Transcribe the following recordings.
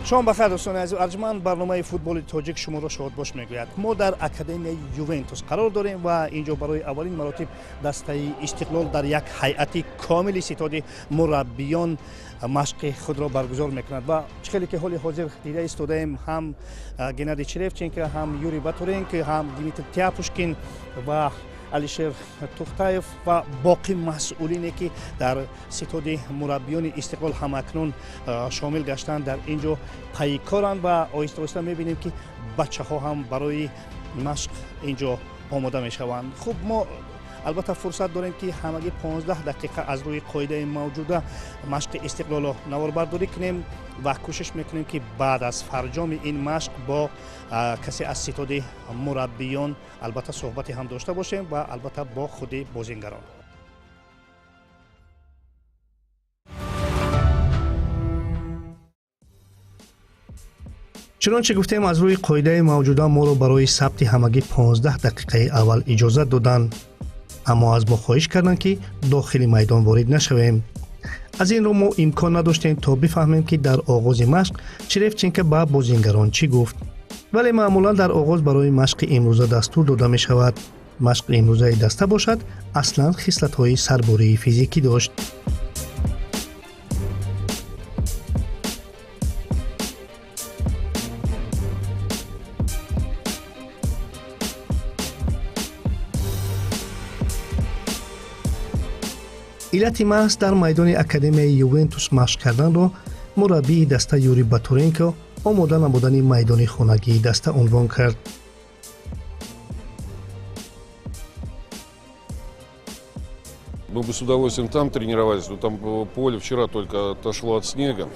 شما بخیر دوستان عزیز، ارجمند برنامه فوتبال تاجیک شما را شادباش میگوید. ما در اکادمی یوونتوس قرار داریم و اینجا برای اولین مراتب دسته استقلال در یک هیئت کامل ستاد مربیان مشق خود را برگزار میکند و خیلی که حال حاضر دیده ایستادیم هم گنادی چرفچنکو، هم یوری باتورنکو، هم دیمیتر تیاپوشکین و علیشیر توختایف و باقی مسئولینی که در ستاد مربیان استقلال هم اکنون شامل گشتند در اینجا پیکارند و آهسته آهسته میبینیم که بچه ها هم برای مشق اینجا آماده میشوند. خب ما البته فرصت داریم که همگی 15 دقیقه از روی قاعده موجوده مشق استقلال را نواربرداری کنیم و کوشش میکنیم که بعد از فرجام این مشق با کسی از ستاد مربیان البته صحبتی هم داشته باشیم و البته با خود بازیگران. چنانچه گفتیم از روی قاعده موجوده ما رو برای ثبت همگی 15 دقیقه اول اجازه دادن، اما از ما خواهش کردن که داخل میدان وارد نشویم. از این رو ما امکان نداشتیم تا بفهمیم که در آغاز مشق چرفچنکو به بازیگران چی گفت، ولی معمولا در آغاز برای مشق امروزه دستور داده می شود. مشق امروزه دسته باشد اصلا خصلت های سرباری فیزیکی داشت. علت محض در میدان اکادمی یوونتوس مشق کردن را مربی دسته یوری باتورنکو آماده نمودن میدان خانگی دسته عنوان کرد. Мы бы с удовольствием там тренировались, но там поле вчера только отошло от снега,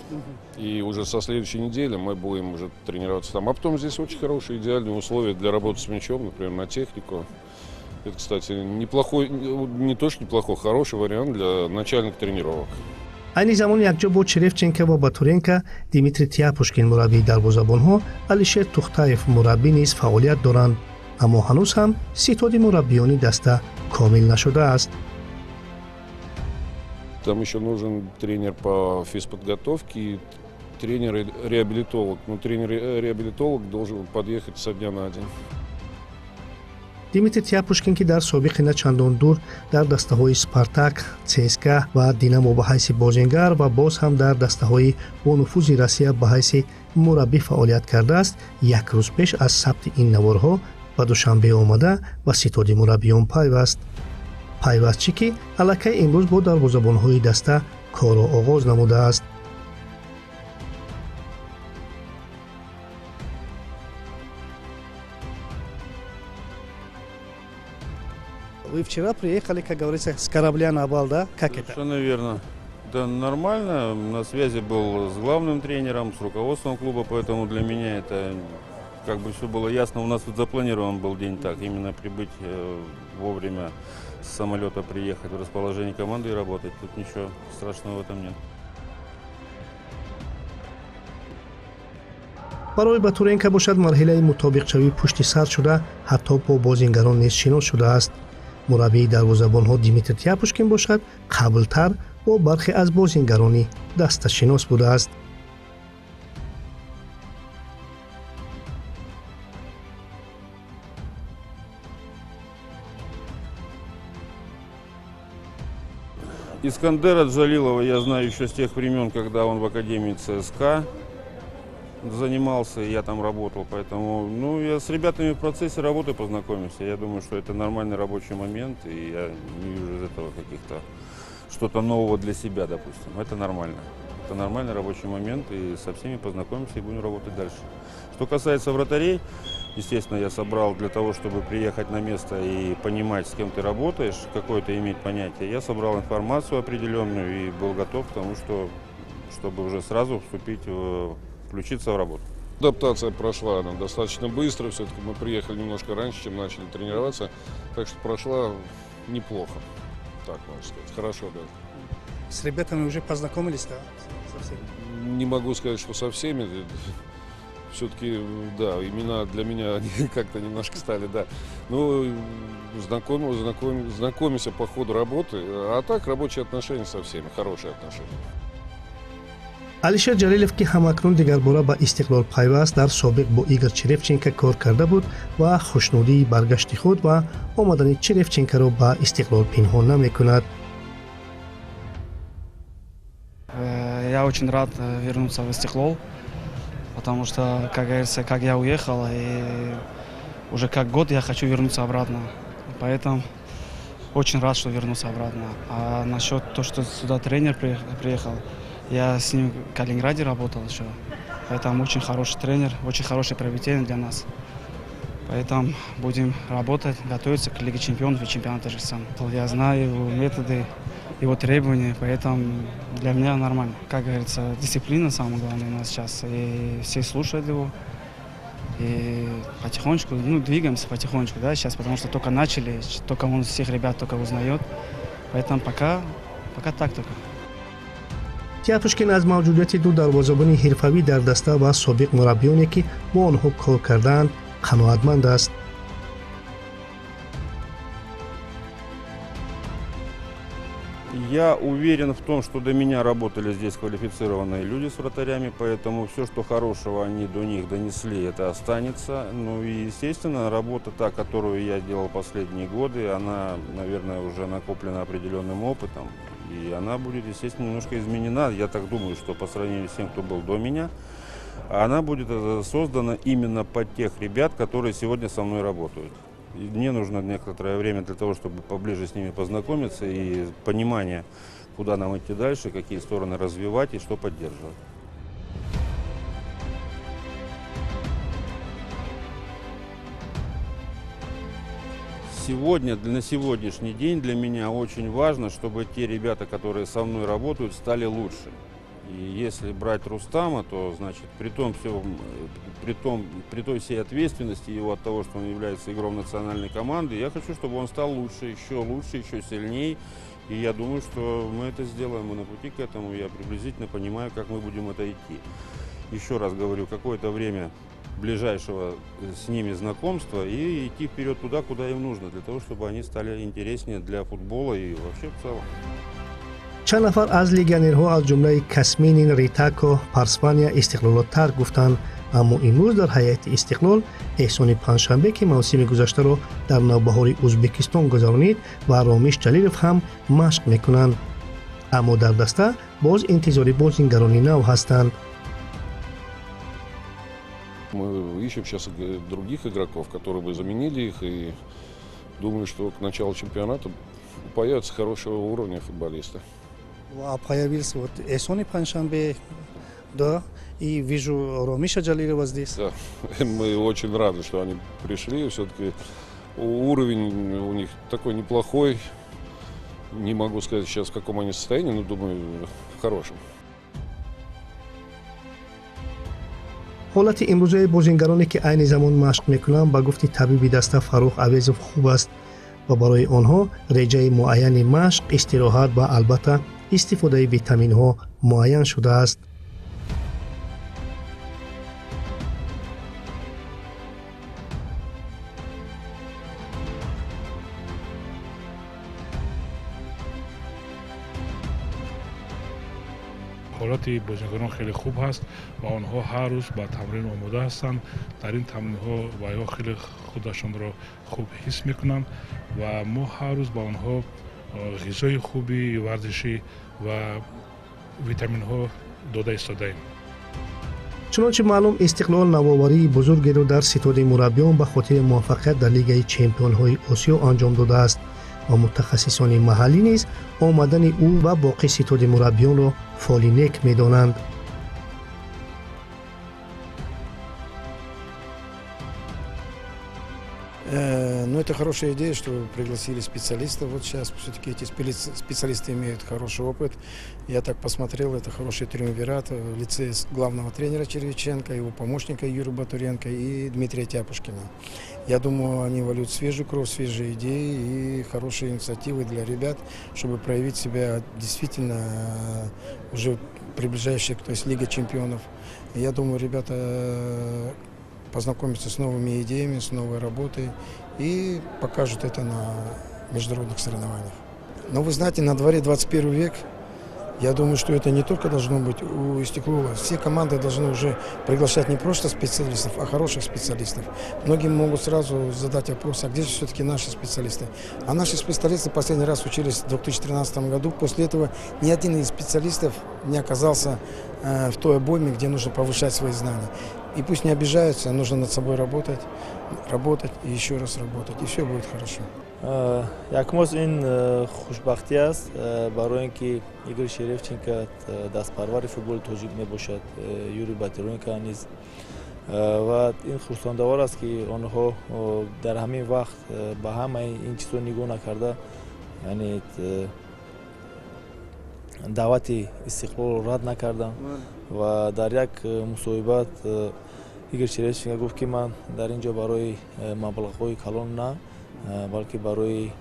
и уже со следующей недели мы будем уже тренироваться там. А потом здесь очень хорошие, идеальные условия для работы с мячом, например, на технику. Это, кстати, неплохой, не то что неплохой, хороший вариант для начальных тренировок. این زمان یک جا با چرفچنکو و باتورنکو، دیمیتر تیاپوشکین مربی دروازه‌بان‌ها، علیشیر توختایف مربی نیز فعالیت دارند، اما هنوز هم ستاد مربیان دسته کامل نشده است. Там еще нужен тренер по физподготовке и тренер-реабилитолог. Но тренер-реабилитолог должен подъехать со дня на день. دیمیتر تیاپوشکین که در سابق نه چندان دور در دسته های سپارتاک، چسکا و دینامو به حیث بازیگر و باز هم در دسته های با نفوذ روسیه به حیث مربی فعالیت کرده است، یک روز پیش از ثبت این نوارها به دوشنبه آمده و ستاد مربیان پیوست چی که الکی امروز با دروازه‌بان‌های دسته کار را آغاز نموده است. Вы вчера приехали, как говорится, с корабля на бал, да? Как это? Совершенно верно. Да, нормально. На связи был с главным тренером, с руководством клуба, поэтому для меня это как бы все было ясно. У нас тут запланирован был день так, именно прибыть вовремя с самолета, приехать в расположение команды и работать. Тут ничего страшного в этом нет. برای باتورنکو باشد مرحله مطابق شوی پشت سر شده حتی با بازیگران نیز شناس شده است. مربی دروازه‌بان‌ها دیمیتر تیاپوشکین باشد قبلتر با برخی از بازیگران دسته شناس بوده است. Искандера Джалилова я знаю еще с тех времен, когда он в Академии ЦСКА занимался, я там работал, поэтому я с ребятами в процессе работы познакомился. Я думаю, что это нормальный рабочий момент, и я не вижу из этого каких-то что-то нового для себя, допустим. Это нормально. Это нормальный рабочий момент, и со всеми познакомимся и будем работать дальше. Что касается вратарей, естественно, я собрал для того, чтобы приехать на место и понимать, с кем ты работаешь, какое-то иметь понятие. Я собрал информацию определенную и был готов к тому, чтобы уже сразу включиться в работу. Адаптация прошла она достаточно быстро, все-таки мы приехали немножко раньше, чем начали тренироваться, так что прошла неплохо, так можно сказать, хорошо, да. С ребятами уже познакомились, да? Не могу сказать, что со всеми, все-таки, да, имена для меня они как-то немножко стали, да. Ну, знакомимся по ходу работы, а так рабочие отношения со всеми, хорошие отношения. алишер ҷалилов ки ҳамакнун дигарбора ба Истиқлол пайваст дар собиқ бо Игор Черевченко кор карда буд ва хушнудии баргашти худ ва омадани Черевченкоро ба Истиқлол пинҳон намекунад. Я очень рад вернуться в Истиклол, потому что, как говорится, как я уехал, и уже как год я хочу вернуться обратно. Поэтому очень рад, что вернулся обратно. А насчет того, что сюда тренер приехал, я с ним в Калининграде работал еще. Поэтому очень хороший тренер, очень хорошее приобретение для нас. Поэтому будем работать, готовиться к Лиге чемпионов и чемпионату Таджикистана. Я знаю его методы, его требования, поэтому для меня нормально. Как говорится, дисциплина самое главное у нас сейчас. И все слушают его. И потихонечку, двигаемся потихонечку, да, сейчас, потому что только начали, только он всех ребят только узнает. Поэтому пока так только. Тиатушкин аз мавҷудияти ду дарвозабони ҳирфавӣ дар даста ва собиқ мураббиёне ки бо онҳо кор кардаанд қаноатманд аст. Я уверен в том, что до меня работали здесь квалифицированные люди с вратарями, поэтому все, что хорошего они до них донесли, это останется. Ну и, естественно, работа та, которую я делал последние годы, она, наверное, уже накоплена определенным опытом. И она будет, естественно, немножко изменена. Я так думаю, что по сравнению с тем, кто был до меня, она будет создана именно под тех ребят, которые сегодня со мной работают. И мне нужно некоторое время для того, чтобы поближе с ними познакомиться и понимание, куда нам идти дальше, какие стороны развивать и что поддерживать. На сегодняшний день для меня очень важно, чтобы те ребята, которые со мной работают, стали лучше. И если брать Рустама, то, значит, при той всей ответственности его от того, что он является игроком национальной команды, я хочу, чтобы он стал лучше, еще сильнее. И я думаю, что мы это сделаем, мы на пути к этому, я приблизительно понимаю, как мы будем это идти. Еще раз говорю, какое-то время ближайшего с ними знакомства и идти вперед туда, куда им нужно, для того, чтобы они стали интереснее для футбола и вообще в целом. чанд нафар аз легионерҳо аз ҷумлаи Касминин, Ритако, Парсвания истиқлолоттар гуфтанд, аммо имрӯз дар ҳайати Истиқлол Эҳсони Панҷшанбе ки мавсими гузаштаро дар навбаҳори Ӯзбекистон гузаронид ва Ромиш Ҷалилов ҳам машқ мекунанд. Аммо дар даста боз интизори бозингарони нав ҳастанд. Мы ищем сейчас других игроков, которые бы заменили их, и думаю, что к началу чемпионата появятся хорошего уровня футболисты. А появился вот Эҳсони Панҷшанбе, да, и вижу Ромиша Ҷалилова здесь. Да, мы очень рады, что они пришли. Все-таки уровень у них такой неплохой. Не могу сказать сейчас, в каком они состоянии, но думаю, в хорошем. ҳолати имрӯзаи бозингароне ки айни замон машқ мекунанд ба гуфти табиби даста Фаррух Авезов хуб аст ва барои онҳо реҷаи муайяни машқ, истироҳат ва албатта истифодаи витаминҳо муайян шудааст. ҳолати бозингарон хеле хуб ҳаст ва онҳо ҳар рӯз ба тамрин омода ҳастанд. Дар ин тамринҳо вайҳо хеле худашонро хуб ҳис мекунанд ва мо ҳар рӯз ба онҳо ғизои хуби варзишӣ ва витаминҳо дода истодаем. чунончи маълум Истиқлол навоварии бузургеро дар ситоди мураббиён ба хотири муваффақият дар Лигаи Чемпионҳои Осиё анҷом додааст ва мутахассисони маҳаллӣ низ омадани ӯ ва боқӣ ситоди мураббиёнро фоли нек медонанд. Ну, это хорошая идея, что пригласили специалистов. Вот сейчас все-таки эти специалисты имеют хороший опыт. Я так посмотрел, это хороший триумвират в лице главного тренера Черевченко, его помощника Юрия Батуренко и Дмитрия Тяпушкина. Я думаю, они вольют свежую кровь, свежие идеи и хорошие инициативы для ребят, чтобы проявить себя действительно уже приближающих, то есть Лига чемпионов. Я думаю, ребята познакомиться с новыми идеями, с новой работой и покажут это на международных соревнованиях. Но вы знаете, на дворе 21 век, Я думаю, что это не только должно быть у Истеклова. Все команды должны уже приглашать не просто специалистов, а хороших специалистов. Многие могут сразу задать вопрос, а где же все-таки наши специалисты? А наши специалисты последний раз учились в 2013 году. После этого ни один из специалистов не оказался в той обойме, где нужно повышать свои знания. И пусть не обижаются, нужно над собой работать и еще раз работать, и все будет хорошо. Якмоз ин хушбахтӣ аст барои ин ки Игорь Шеревченко дастпарвари футболи тоҷик мебошад, Юрий Батиронко низ ва ин хурсондавар аст ки онҳо дар ҳамин вақт ба ҳамаи ин чизҳо нигоҳ накарда, яъне даъвати Истиқлолро рад накардам ва дар як мусоҳибат Игорь Шеревченко гуфт ки ман дар ин ҷо барои маблағҳои калон на, балки барои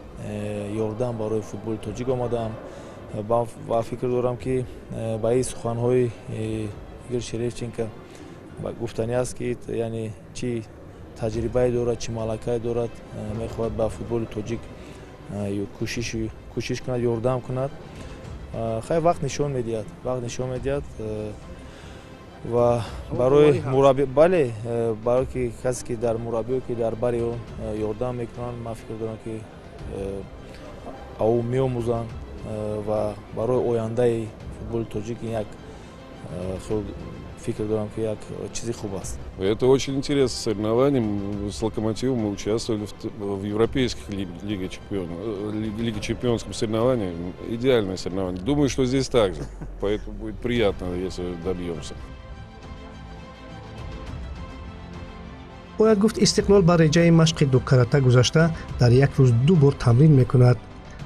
ёрдам барои футболи тоҷик омадаам ва фикр дорам ки ба ин суханҳои Игорь Шеревченко гуфтанӣ аст ки яъне чӣ таҷрибае дорад, чӣ малакае дорад, мехоҳад ба футболи тоҷик кӯшиш кунад, ёрдам кунад. Хай вақт нишон медиҳад ва барои мураббӣ, бале, барои ки касе ки дар мураббиё ки дар бари он ёрдам мекунанд, ман фикр дорам ки ав меомӯзанд ва барои ояндаи футболи тоҷик як фикр дорам ки як чизи хуб аст. Это очень интересное соревнование. С «Локомотивом» мы участвовали в европейских Лиге чемпионском соревновании. Идеальное соревнование. Думаю, что здесь так же. Поэтому будет приятно, если добьемся. бояд гуфт Истиқлол ба реҷаи машқи дукарата гузашта дар як рӯз 2 бор тамрин мекунад.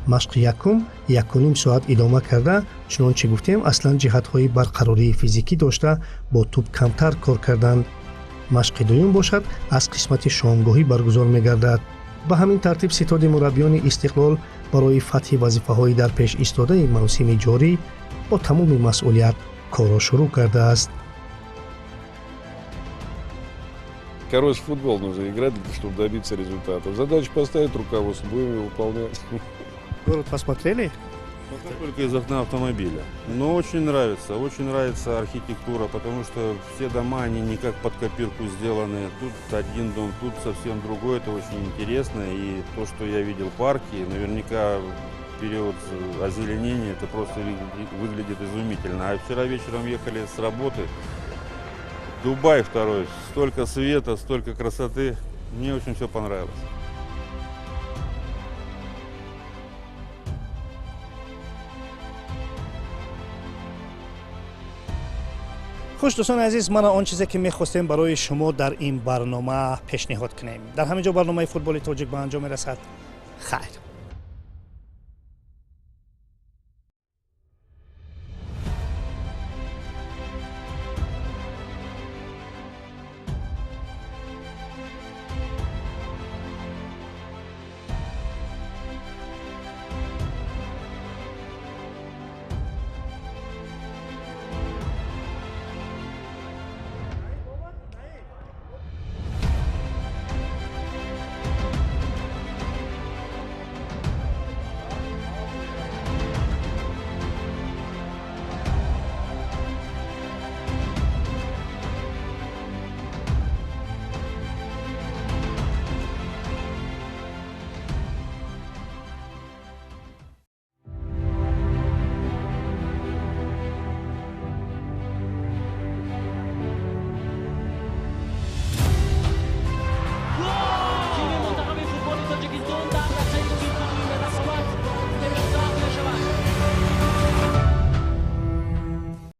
машқи якум 1.5 соат идома карда, чунончи гуфтем, аслан ҷиҳатҳои барқарории физикӣ дошта бо тӯб камтар кор карданд. машқи дуюм бошад аз қисмати шомгоҳӣ баргузор мегардад. ба ҳамин тартиб ситоди мураббиёни Истиқлол барои фатҳи вазифаҳои дар пеш истодаи мавсими ҷорӣ бо тамоми масъулият корро шурӯъ кардааст. Хороший футбол нужно играть, чтобы добиться результата. Задачу поставить руководство, будем ее выполнять. Город посмотрели? Только из окна автомобиля. Но очень нравится архитектура, потому что все дома, они не как под копирку сделаны. Тут один дом, тут совсем другой, это очень интересно. И то, что я видел парки, наверняка период озеленения, это просто выглядит изумительно. А вчера вечером ехали с работы, Дубай второй, столько света, столько красоты, мне очень все понравилось. хуш дӯстони азиз, мана он чизе ки мехостем барои шумо дар ин барнома пешниҳод кунем. Дар ҳамин ҷо барномаи футболи тоҷик ба анҷом мерасад. Хайр.